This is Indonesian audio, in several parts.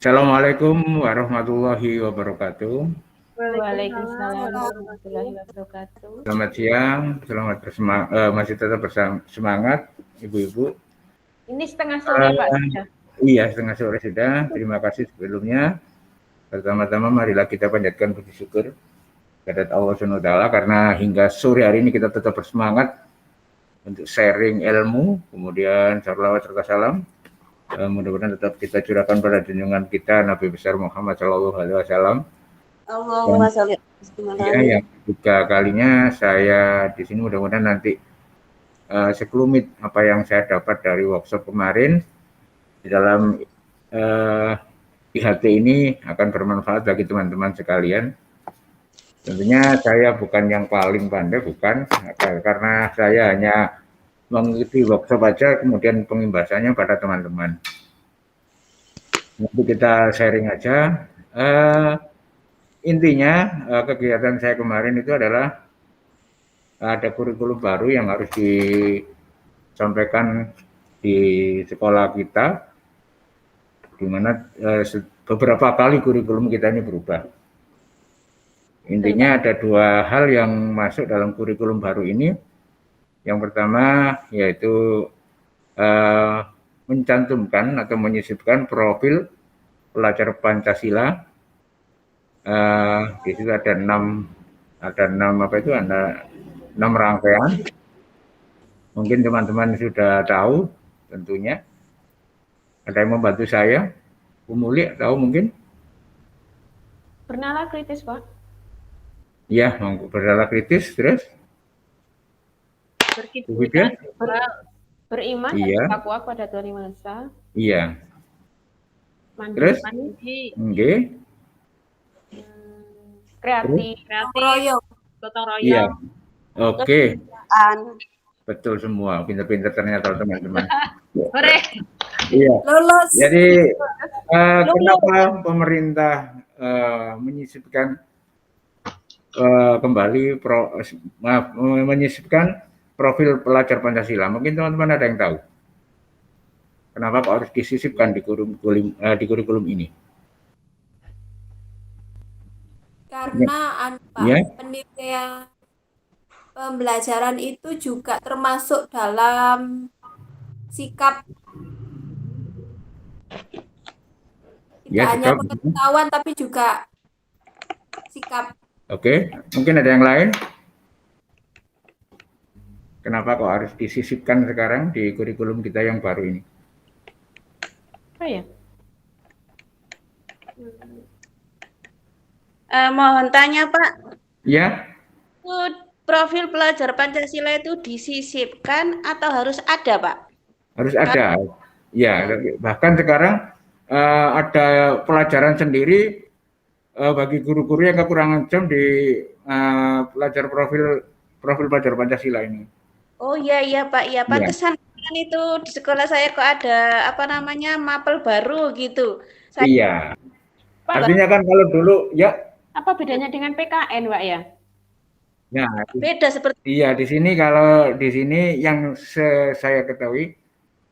Assalamualaikum warahmatullahi wabarakatuh. Waalaikumsalam warahmatullahi wabarakatuh. Selamat siang, selamat masih tetap bersemangat, Ibu-ibu. Ini setengah sore, Pak, sudah. Iya, setengah sore sudah. Terima kasih sebelumnya. Pertama-tama marilah kita panjatkan puji syukur kepada Allah SWT karena hingga sore hari ini kita tetap bersemangat untuk sharing ilmu, kemudian salawat serta salam. Mudah-mudahan tetap kita curahkan pada junjungan kita Nabi besar Muhammad SAW. Allahumma sholli Ya, yang ketiga kalinya saya di sini mudah-mudahan nanti sekelumit apa yang saya dapat dari workshop kemarin di dalam IHT ini akan bermanfaat bagi teman-teman sekalian. Tentunya saya bukan yang paling pandai, bukan, karena saya hanya mengikuti workshop aja, kemudian pengimbasannya pada teman-teman. Nanti kita sharing aja. Intinya kegiatan saya kemarin itu adalah ada kurikulum baru yang harus disampaikan di sekolah kita, di mana beberapa kali kurikulum kita ini berubah. Intinya ada dua hal yang masuk dalam kurikulum baru ini. Yang pertama yaitu mencantumkan atau menyisipkan profil pelajar Pancasila. Di situ ada enam rangkaian. Mungkin teman-teman sudah tahu tentunya. Ada yang membantu saya? Bu Muli tahu mungkin? Bernalar kritis, Pak. Iya, bernalar kritis, terus? Berkiprah, beriman, iya. takwa pada Tuhan Yang Maha Esa. Iya. Mandiri, Oke. Kreatif, gotong royong. Iya. Oke. Betul semua, pintar-pintar ternyata teman-teman. Iya. Lulus. Jadi kenapa pemerintah menyisipkan kembali menyisipkan profil pelajar Pancasila? Mungkin teman-teman ada yang tahu. Kenapa kok harus disisipkan di kurikulum ini? Karena penilaian pembelajaran itu juga termasuk dalam sikap, tidak hanya pengetahuan tapi juga sikap. Oke, mungkin ada yang lain? Kenapa kok harus disisipkan sekarang di kurikulum kita yang baru ini? Apa ya? Mohon tanya, Pak. Ya. Profil pelajar Pancasila itu disisipkan atau harus ada, Pak? Harus ada. Ya, bahkan sekarang ada pelajaran sendiri bagi guru-guru yang kekurangan jam di pelajar profil pelajar Pancasila ini. Oh iya Pak, ya pantesan itu di sekolah saya kok ada mapel baru gitu. Iya. Artinya kan kalau dulu apa bedanya dengan PKN, Pak ya? Nah, beda seperti. Iya, di sini kalau di sini yang saya ketahui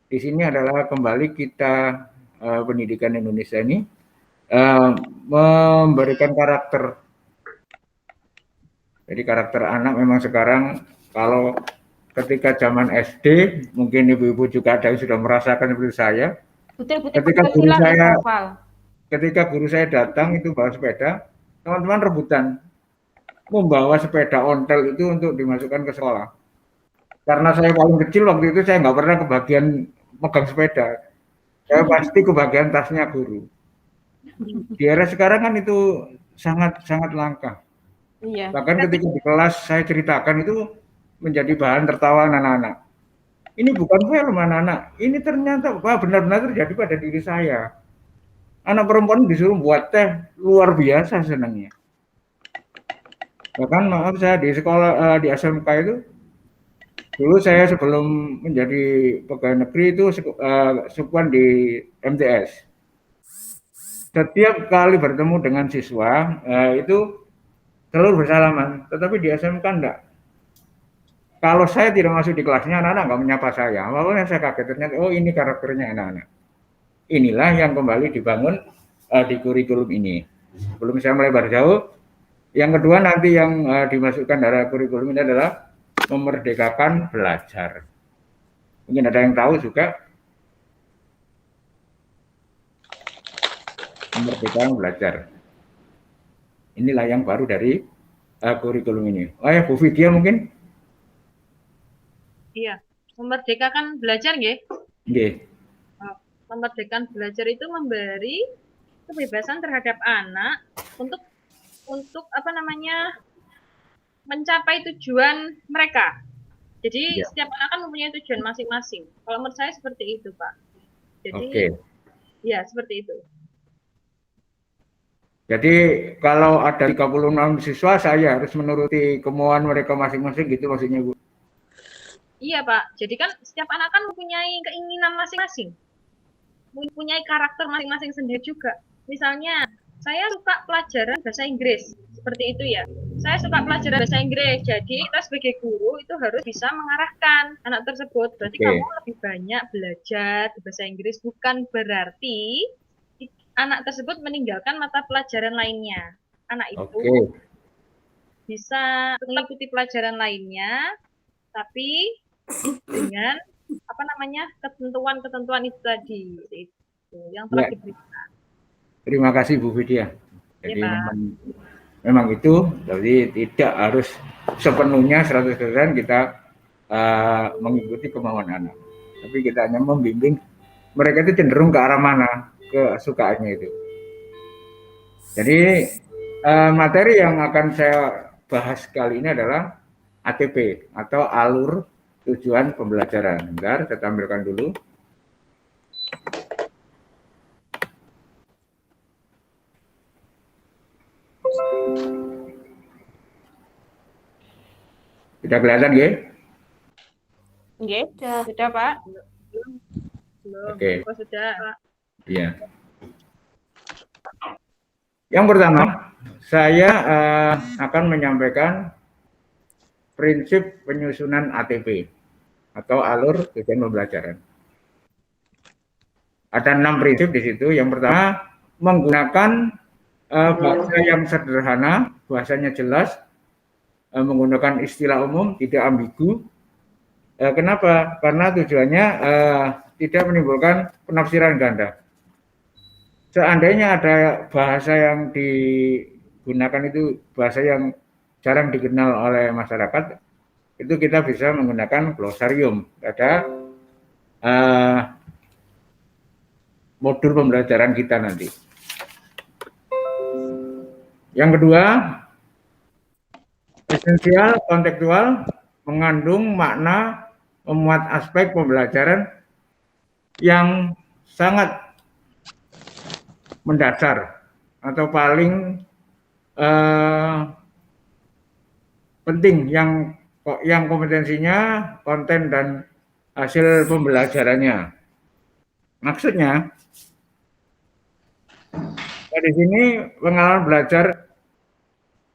di sini adalah kembali kita pendidikan Indonesia ini memberikan karakter. Jadi karakter anak memang sekarang kalau ketika zaman SD, mungkin ibu-ibu juga ada yang sudah merasakan seperti saya. Ketika guru saya datang itu bawa sepeda, teman-teman rebutan membawa sepeda ontel itu untuk dimasukkan ke sekolah. Karena saya paling kecil waktu itu saya nggak pernah kebagian megang sepeda. Saya pasti kebagian tasnya guru. Di era sekarang kan itu sangat langka. Iya. Bahkan ketika di kelas saya ceritakan itu menjadi bahan tertawa anak-anak. Ini bukan film anak-anak, ini ternyata benar-benar terjadi pada diri saya. Anak perempuan disuruh buat teh, luar biasa senangnya. Bahkan maaf saya di sekolah di SMK itu, dulu saya sebelum menjadi pegawai negeri itu sukuan di MTS. Setiap kali bertemu dengan siswa itu selalu bersalaman, tetapi di SMK enggak. Kalau saya tidak masuk di kelasnya, anak-anak nggak menyapa saya. Awalnya saya kaget, ternyata oh ini karakternya anak-anak. Inilah yang kembali dibangun di kurikulum ini. Sebelum saya melebar jauh, yang kedua nanti yang dimasukkan dalam kurikulum ini adalah memerdekakan belajar. Mungkin ada yang tahu juga memerdekakan belajar. Inilah yang baru dari kurikulum ini. Oh ya, Bu Vidya mungkin? Iya, memerdekakan belajar nggih. Nggih. Memerdekakan belajar itu memberi kebebasan terhadap anak untuk mencapai tujuan mereka. Jadi setiap anak kan mempunyai tujuan masing-masing. Kalau menurut saya seperti itu, Pak. Jadi ya seperti itu. Jadi kalau ada 36 siswa, saya harus menuruti kemauan mereka masing-masing gitu maksudnya, Bu? Iya, Pak. Jadi kan setiap anak kan mempunyai keinginan masing-masing. Mempunyai karakter masing-masing sendiri juga. Misalnya, saya suka pelajaran bahasa Inggris. Seperti itu ya. Saya suka pelajaran bahasa Inggris. Jadi kita sebagai guru itu harus bisa mengarahkan anak tersebut. Berarti kamu lebih banyak belajar bahasa Inggris. Bukan berarti anak tersebut meninggalkan mata pelajaran lainnya. Anak itu bisa mengikuti pelajaran lainnya, tapi dengan ketentuan-ketentuan itu tadi, itu yang telah diberikan. Terima kasih Bu Vidya. Jadi memang itu, jadi tidak harus sepenuhnya 100% kita mengikuti kemauan anak, tapi kita hanya membimbing mereka itu cenderung ke arah mana, kesukaannya itu. Jadi materi yang akan saya bahas kali ini adalah ATP atau alur tujuan pembelajaran. Bentar, saya tampilkan dulu. Sudah kelihatan, nggih? Nggih, sudah, Pak. Belum. Oke. Oh, sudah, Pak. Iya. Yang pertama, saya akan menyampaikan prinsip penyusunan ATP atau alur tujuan pembelajaran. Ada 6 prinsip di situ. Yang pertama, menggunakan bahasa yang sederhana, bahasanya jelas, menggunakan istilah umum, tidak ambigu. Kenapa? Karena tujuannya tidak menimbulkan penafsiran ganda. Seandainya ada bahasa yang digunakan itu bahasa yang jarang dikenal oleh masyarakat, itu kita bisa menggunakan glosarium pada modul pembelajaran kita nanti. Yang kedua, esensial kontekstual, mengandung makna, memuat aspek pembelajaran yang sangat mendasar atau paling penting, yang kompetensinya, konten dan hasil pembelajarannya. Maksudnya, di sini pengalaman belajar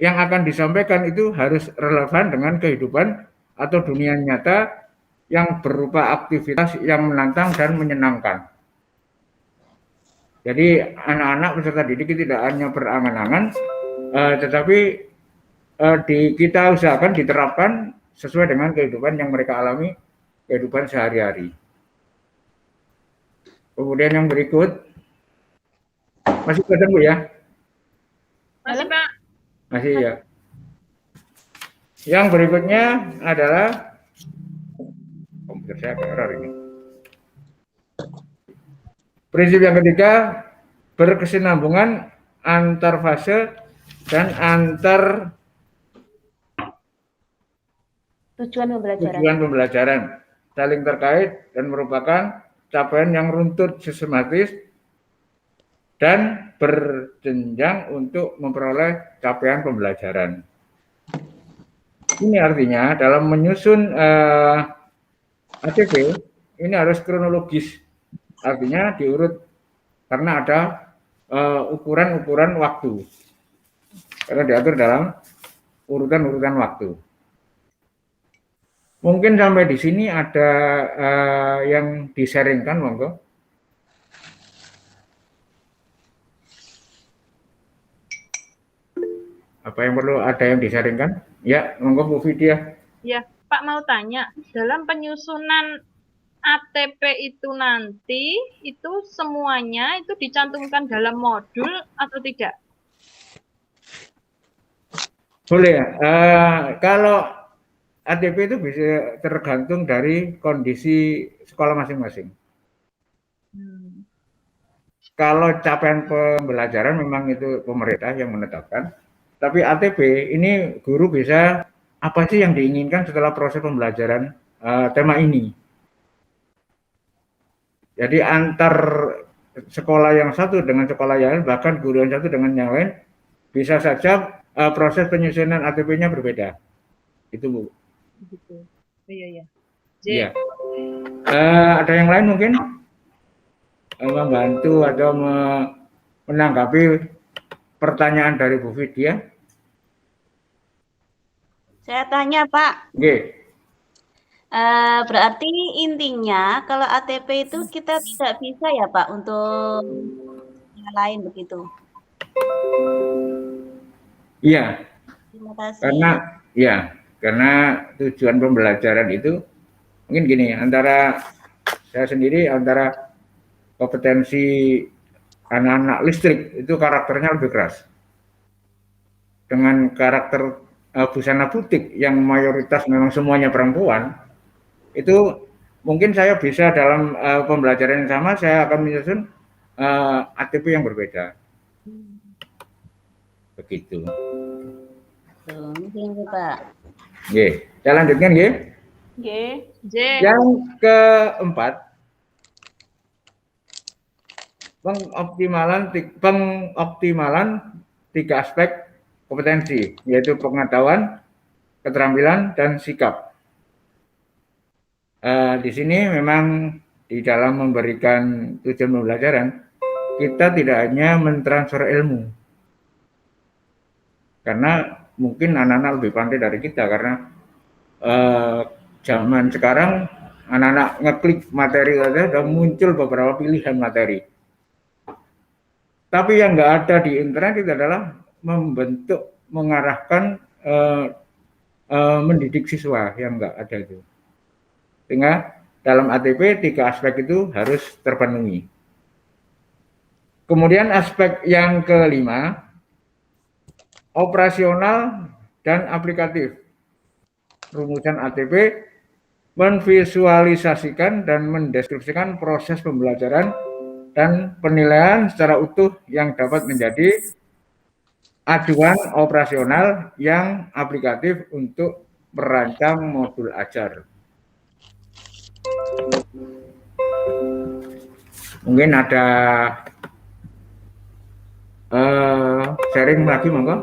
yang akan disampaikan itu harus relevan dengan kehidupan atau dunia nyata yang berupa aktivitas yang menantang dan menyenangkan. Jadi anak-anak peserta didik tidak hanya berangan-angan, tetapi kita usahakan diterapkan sesuai dengan kehidupan yang mereka alami, kehidupan sehari-hari. Kemudian yang berikut, masih kelihatan Bu ya? Masih Pak. Masih ya. Yang berikutnya adalah komputer saya error ini. Prinsip yang ketiga, berkesinambungan antar fase dan antar tujuan pembelajaran, saling terkait dan merupakan capaian yang runtut sistematis dan berjenjang untuk memperoleh capaian pembelajaran. Ini artinya dalam menyusun ATP ini harus kronologis, artinya diurut karena ada ukuran-ukuran waktu, karena diatur dalam urutan-urutan waktu. Mungkin sampai di sini ada yang di-sharingkan, monggo. Apa yang perlu ada yang disaringkan? Ya, monggo Bu Vidya. Ya, Pak mau tanya, dalam penyusunan ATP itu nanti itu semuanya itu dicantumkan dalam modul atau tidak? Boleh ya. Kalau ATP itu bisa tergantung dari kondisi sekolah masing-masing. Hmm. Kalau capaian pembelajaran memang itu pemerintah yang menetapkan, tapi ATP ini guru bisa apa sih yang diinginkan setelah proses pembelajaran tema ini. Jadi antar sekolah yang satu dengan sekolah yang lain, bahkan guru yang satu dengan yang lain, bisa saja proses penyusunan ATP-nya berbeda. Itu Bu. Begitu. Iya, iya. J. Iya. Ada yang lain mungkin membantu atau menanggapi pertanyaan dari Bu Vidya? Saya tanya Pak, Oke. berarti intinya kalau ATP itu kita tidak bisa ya Pak untuk yang lain begitu. Iya, Terima kasih. karena tujuan pembelajaran itu mungkin gini, antara saya sendiri antara kompetensi anak-anak listrik itu karakternya lebih keras. Dengan karakter busana butik yang mayoritas memang semuanya perempuan, itu mungkin saya bisa dalam pembelajaran yang sama saya akan menyusun ATP yang berbeda. Begitu. Mungkin Pak. Oke, saya lanjutkan ya. Oke. J. Yang keempat, pengoptimalan 3 aspek kompetensi, yaitu pengetahuan, keterampilan, dan sikap. Di sini memang di dalam memberikan tujuan pembelajaran, kita tidak hanya mentransfer ilmu, karena mungkin anak-anak lebih pandai dari kita, karena zaman sekarang anak-anak ngeklik materi saja sudah muncul beberapa pilihan materi. Tapi yang nggak ada di internet itu adalah membentuk, mengarahkan, mendidik siswa, yang nggak ada itu. Sehingga dalam ATP 3 aspek itu harus terpenuhi. Kemudian aspek yang kelima, operasional dan aplikatif. Rumusan ATP menvisualisasikan dan mendeskripsikan proses pembelajaran dan penilaian secara utuh yang dapat menjadi acuan operasional yang aplikatif untuk merancang modul ajar. Mungkin ada sharing lagi, monggo.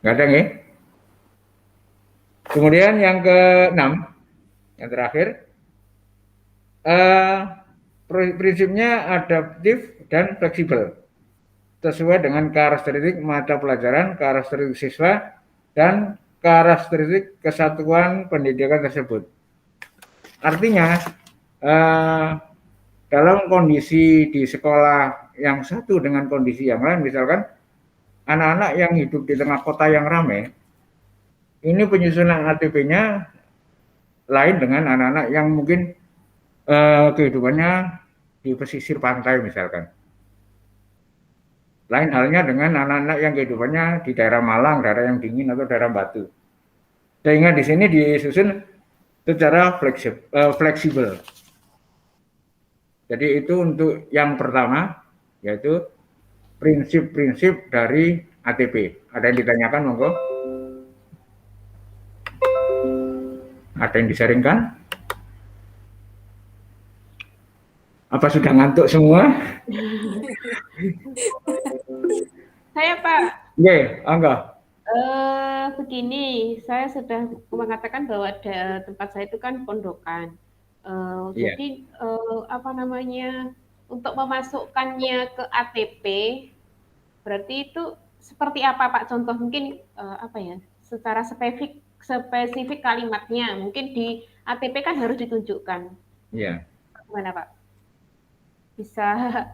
Nggak ada nih. Kemudian yang ke-6, yang terakhir, prinsipnya adaptif dan fleksibel, sesuai dengan karakteristik mata pelajaran, karakteristik siswa, dan karakteristik kesatuan pendidikan tersebut. Artinya, dalam kondisi di sekolah yang satu dengan kondisi yang lain, misalkan anak-anak yang hidup di tengah kota yang ramai, ini penyusunan ATP-nya lain dengan anak-anak yang mungkin kehidupannya di pesisir pantai misalkan. Lain halnya dengan anak-anak yang kehidupannya di daerah Malang, daerah yang dingin atau daerah Batu. Sehingga di sini disusun secara fleksibel. Jadi itu untuk yang pertama, yaitu prinsip-prinsip dari ATP. Ada yang ditanyakan, monggo? Ada yang disaringkan? Apa sudah ngantuk semua? Saya Pak, Oke, Angga. begini, saya sudah mengatakan bahwa tempat saya itu kan pondokan. Iya. Jadi apa namanya, untuk memasukkannya ke ATP, berarti itu seperti apa Pak? Contoh mungkin apa ya, secara spesifik kalimatnya, mungkin di ATP kan harus ditunjukkan. Iya. Gimana Pak? bisa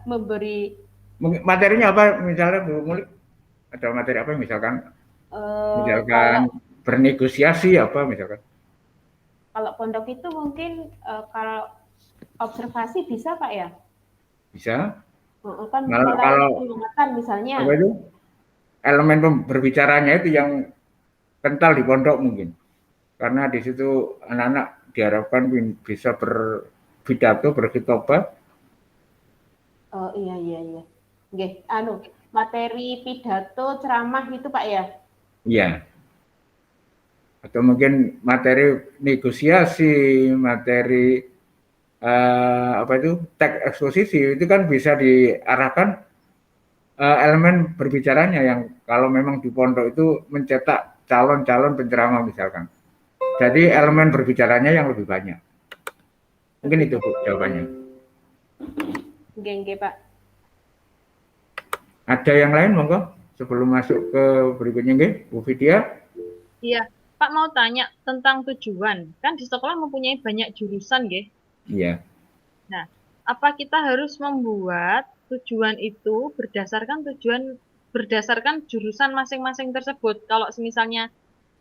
memberi Materinya apa misalnya Bu Mulik? Ada materi apa misalkan? kalau Bernegosiasi apa misalkan? kalau pondok itu mungkin kalau observasi bisa Pak ya? Bisa. Kan Kalau pengamatan misalnya. apa itu? Elemen berbicaranya itu yang kental di pondok mungkin. Karena di situ anak-anak diharapkan bisa berpidato, berkhitbah. Oh iya. Nggih, materi pidato, ceramah gitu Pak ya? Iya. Atau mungkin materi negosiasi, materi apa itu teks eksposisi itu kan bisa diarahkan elemen berbicaranya yang kalau memang di pondok itu mencetak calon-calon penceramah misalkan. Jadi elemen berbicaranya yang lebih banyak. Mungkin itu Bu jawabannya. Nggih Pak. Ada yang lain monggo sebelum masuk ke berikutnya nggih, Bu Vidya? Iya, Pak mau tanya tentang tujuan. Kan di sekolah mempunyai banyak jurusan, nggih. Iya. Nah, apa kita harus membuat tujuan itu berdasarkan jurusan masing-masing tersebut? Kalau misalnya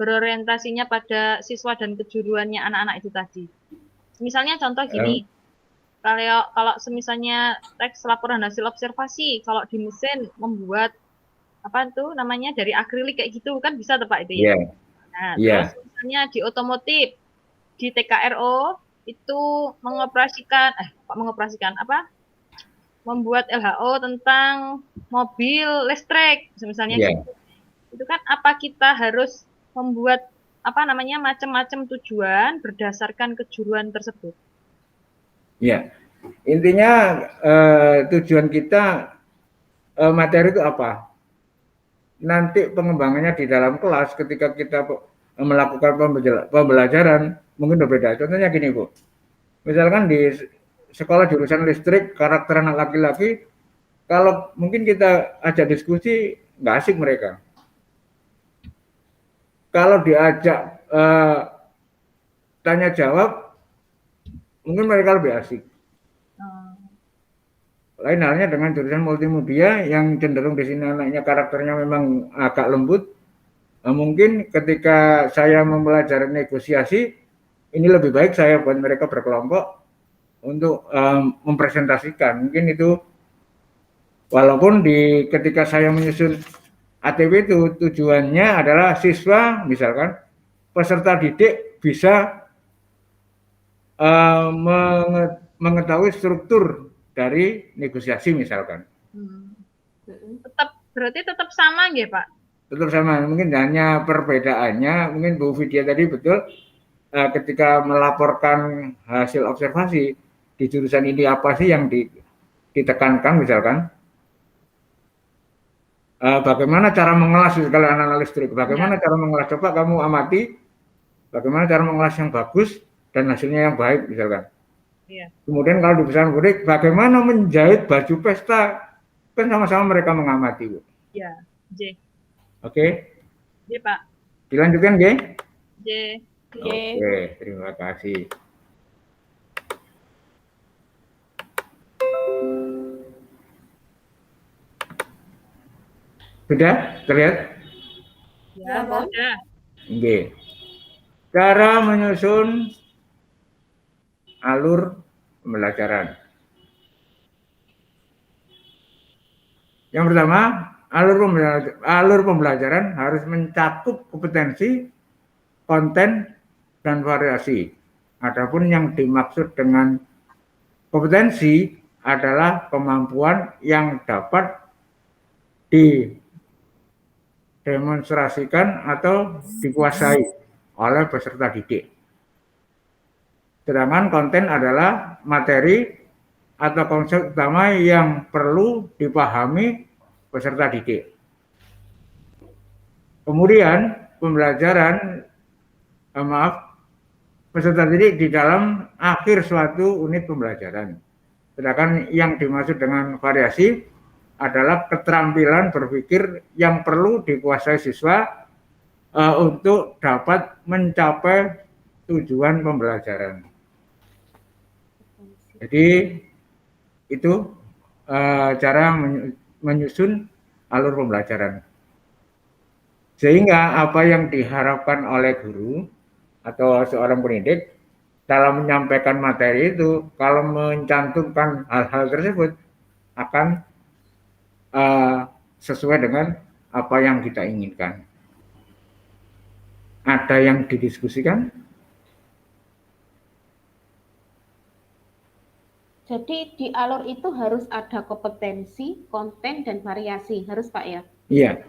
berorientasinya pada siswa dan kejuruannya anak-anak itu tadi. Misalnya contoh gini, kalau misalnya teks laporan hasil observasi, kalau di mesin membuat apa tuh namanya dari akrilik kayak gitu kan bisa tuh Pak itu ya. Iya. Nah, Iya. terus misalnya di otomotif, di TKRO itu mengoperasikan apa? Membuat LHO tentang mobil listrik, misalnya Iya. gitu. Itu kan apa kita harus membuat apa namanya macam-macam tujuan berdasarkan kejuruan tersebut. Ya, intinya tujuan kita materi itu apa? Nanti pengembangannya di dalam kelas ketika kita melakukan pembelajaran mungkin berbeda. Contohnya gini Bu, misalkan di sekolah jurusan listrik karakter anak laki-laki, kalau mungkin kita ajak diskusi nggak asik mereka. Kalau diajak tanya jawab, mungkin mereka lebih asik. Lain halnya dengan jurusan multimedia yang cenderung di sini anaknya karakternya memang agak lembut. Mungkin ketika saya mempelajari negosiasi, ini lebih baik saya buat mereka berkelompok untuk mempresentasikan. Mungkin itu walaupun ketika saya menyusun ATP itu tujuannya adalah siswa misalkan peserta didik bisa mengetahui struktur dari negosiasi misalkan. Berarti tetap sama nggih Pak? Tetap sama, mungkin hanya perbedaannya mungkin Bu Vidya tadi betul ketika melaporkan hasil observasi di jurusan ini apa sih yang ditekankan misalkan bagaimana cara mengelas kalau anak listrik, bagaimana cara mengelas, coba kamu amati bagaimana cara mengelas yang bagus dan hasilnya yang baik misalkan. Iya. Kemudian kalau di pesan budik, bagaimana menjahit baju pesta, kan sama-sama mereka mengamati Bu. Iya, J. Oke. J Pak. Dilanjutkan J. J. Oke, terima kasih. Sudah terlihat? Ya, sudah. Oke. Cara menyusun alur pembelajaran. Yang pertama, alur pembelajaran harus mencakup kompetensi, konten, dan variasi. Adapun yang dimaksud dengan kompetensi adalah kemampuan yang dapat didemonstrasikan atau dikuasai oleh peserta didik. Sedangkan konten adalah materi atau konsep utama yang perlu dipahami peserta didik. Kemudian pembelajaran, peserta didik di dalam akhir suatu unit pembelajaran. Sedangkan yang dimaksud dengan variasi adalah keterampilan berpikir yang perlu dikuasai siswa untuk dapat mencapai tujuan pembelajaran. Jadi Itu cara menyusun alur pembelajaran. Sehingga apa yang diharapkan oleh guru atau seorang pendidik dalam menyampaikan materi itu, kalau mencantumkan hal-hal tersebut akan sesuai dengan apa yang kita inginkan. Ada yang didiskusikan? Jadi di alur itu harus ada kompetensi, konten, dan variasi. Harus Pak ya? Iya.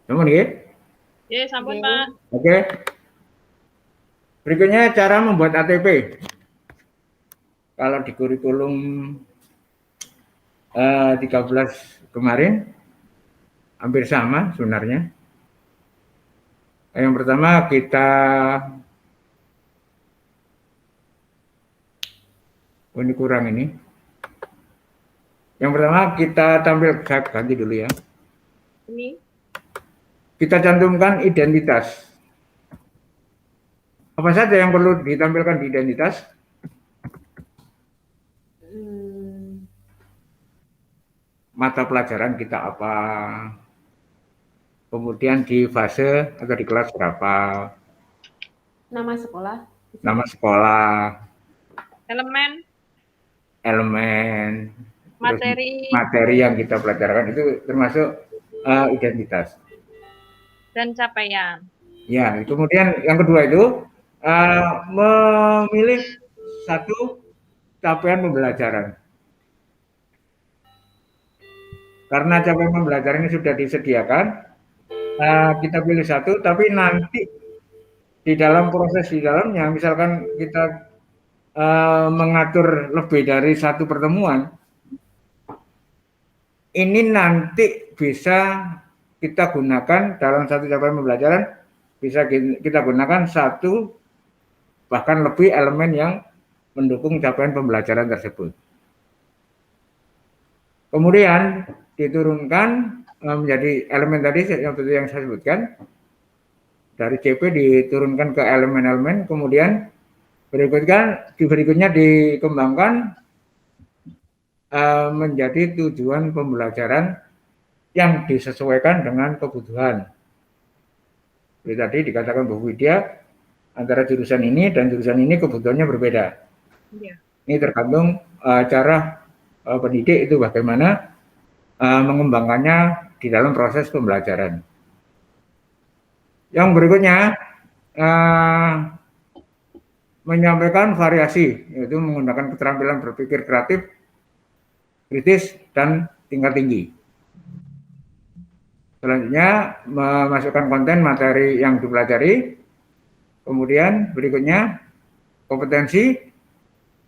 Namun ya? Ya, sampun Oke. Pak. Oke. Berikutnya cara membuat ATP. Kalau di kurikulum 13 kemarin hampir sama sebenarnya. Yang pertama kita ini kurang ini. Yang pertama kita tampil, saya ganti dulu ya. Ini. Kita cantumkan identitas. Apa saja yang perlu ditampilkan di identitas? Mata pelajaran kita apa? Kemudian di fase atau di kelas berapa? Nama sekolah. Nama sekolah, Elemen, elemen, materi, materi yang kita pelajarkan itu termasuk identitas. dan capaian. Ya, kemudian yang kedua itu memilih satu capaian pembelajaran. Karena capaian pembelajaran ini sudah disediakan, kita pilih satu, tapi nanti di dalam proses di dalamnya, misalkan kita mengatur lebih dari satu pertemuan, ini nanti bisa kita gunakan dalam satu capaian pembelajaran, bisa kita gunakan satu bahkan lebih elemen yang mendukung capaian pembelajaran tersebut. Kemudian diturunkan menjadi elemen tadi yang saya sebutkan, dari CP diturunkan ke elemen-elemen, kemudian berikutnya dikembangkan menjadi tujuan pembelajaran yang disesuaikan dengan kebutuhan. Jadi tadi dikatakan Bu Widya, antara jurusan ini dan jurusan ini kebutuhannya berbeda. Ya. Ini tergantung cara pendidik itu bagaimana mengembangkannya di dalam proses pembelajaran. Yang berikutnya menyampaikan variasi, yaitu menggunakan keterampilan berpikir kreatif, kritis, dan tingkat tinggi. Selanjutnya memasukkan konten materi yang dipelajari. Kemudian berikutnya kompetensi.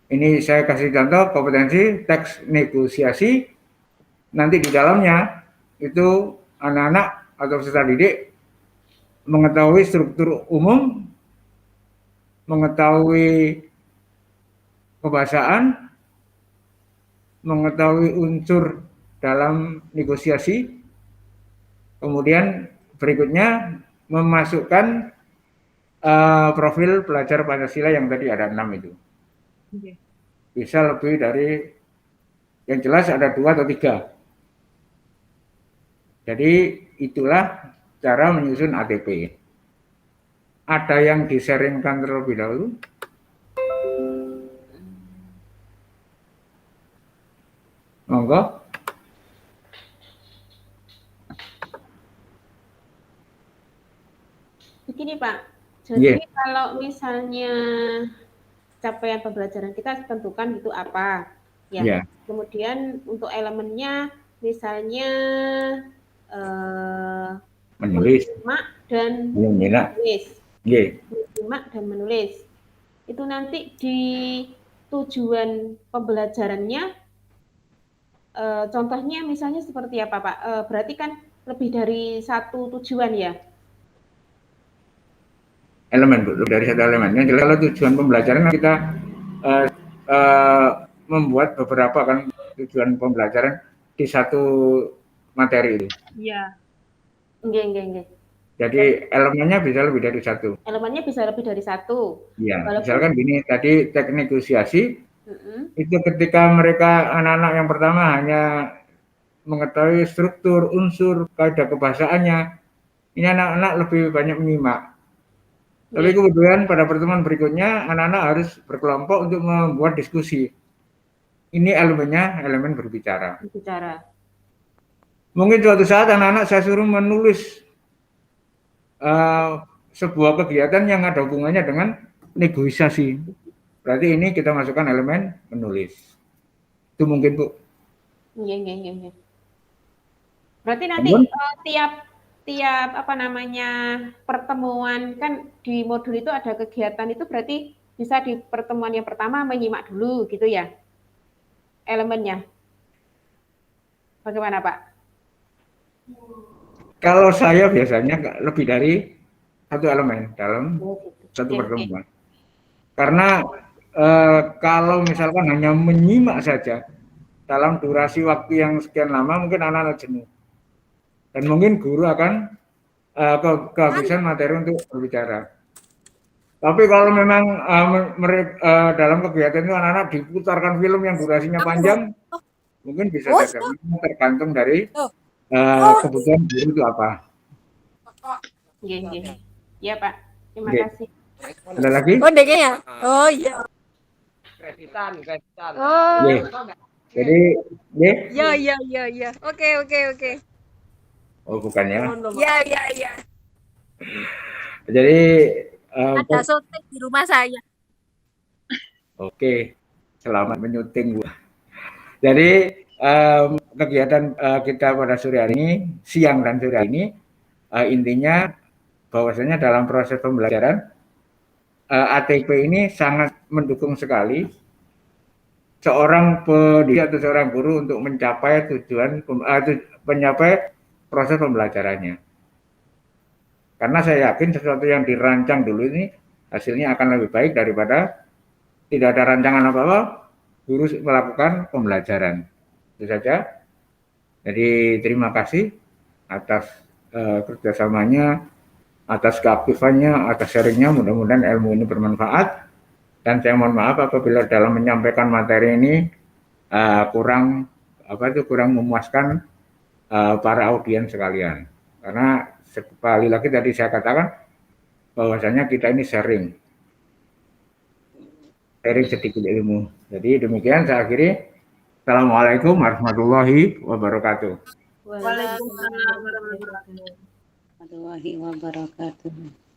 Ini saya kasih contoh kompetensi teks negosiasi. Nanti di dalamnya itu anak-anak atau peserta didik mengetahui struktur umum, mengetahui kebahasaan, mengetahui unsur dalam negosiasi. Kemudian berikutnya memasukkan profil pelajar Pancasila yang tadi ada 6 itu. Bisa lebih dari, yang jelas ada 2 atau 3. Jadi itulah cara menyusun ATP. Ada yang di-sharingkan terlebih dahulu? Monggo. Begini Pak, jadi kalau misalnya capaian pembelajaran kita tentukan itu apa, ya. Kemudian untuk elemennya misalnya menulis, menyimak dan menulis. Itu nanti di tujuan pembelajarannya, contohnya misalnya seperti apa Pak? Berarti kan lebih dari satu tujuan ya? Elemen Bu, lebih dari satu elemen. Yang jelas kalau tujuan pembelajaran kita membuat beberapa kan tujuan pembelajaran di satu materi itu. Iya. Enggak. Jadi elemennya bisa lebih dari satu. Elemennya bisa lebih dari satu. Iya, Walaupun misalkan gini, tadi teknik negosiasi, Mm-mm. itu ketika mereka anak-anak yang pertama hanya mengetahui struktur, unsur, kaidah kebahasaannya, ini anak-anak lebih banyak menyimak. Tapi Iya, kemudian pada pertemuan berikutnya, anak-anak harus berkelompok untuk membuat diskusi. Ini elemennya, elemen berbicara. bicara. Mungkin suatu saat anak-anak saya suruh menulis sebuah kegiatan yang ada hubungannya dengan negosiasi. Berarti ini kita masukkan elemen menulis. Itu mungkin, Bu. Iya, iya, iya, iya. Berarti nanti Namun, tiap apa namanya pertemuan kan di modul itu ada kegiatan itu berarti bisa di pertemuan yang pertama menyimak dulu gitu ya elemennya. Bagaimana Pak? kalau saya biasanya lebih dari satu elemen dalam satu Oke, oke. pertemuan. Karena kalau misalkan hanya menyimak saja dalam durasi waktu yang sekian lama, mungkin anak-anak jenuh. Dan mungkin guru akan kehabisan materi untuk berbicara. Tapi kalau memang dalam kegiatan itu anak-anak diputarkan film yang durasinya panjang, mungkin bisa saja. Tergantung dari kebutuhan guru itu apa. Iya, iya. Iya Pak. Terima Oke. kasih. Ada lagi? Oh, ya? Oh, iya. Oh, Ye. Jadi, ye? ya. Oke. Oh, bukan ya. Ya. Jadi, Ada syuting di rumah saya. oke, selamat menyuting, Bu. Jadi, kegiatan kita pada sore hari ini, siang dan sore hari ini, intinya bahwasanya dalam proses pembelajaran, ATP ini sangat mendukung sekali seorang pendidik atau seorang guru untuk mencapai tujuan, mencapai proses pembelajarannya. Karena saya yakin sesuatu yang dirancang dulu ini hasilnya akan lebih baik daripada tidak ada rancangan apa-apa, guru melakukan pembelajaran. Itu saja. Jadi terima kasih atas kerjasamanya, atas keaktifannya, atas sharingnya. Mudah-mudahan ilmu ini bermanfaat. Dan saya mohon maaf apabila dalam menyampaikan materi ini kurang memuaskan para audiens sekalian. Karena sekali lagi tadi saya katakan bahwasanya kita ini sharing sedikit ilmu. Jadi demikian saya akhiri. Assalamualaikum warahmatullahi wabarakatuh. Waalaikumsalam warahmatullahi wabarakatuh. Warahmatullahi wabarakatuh.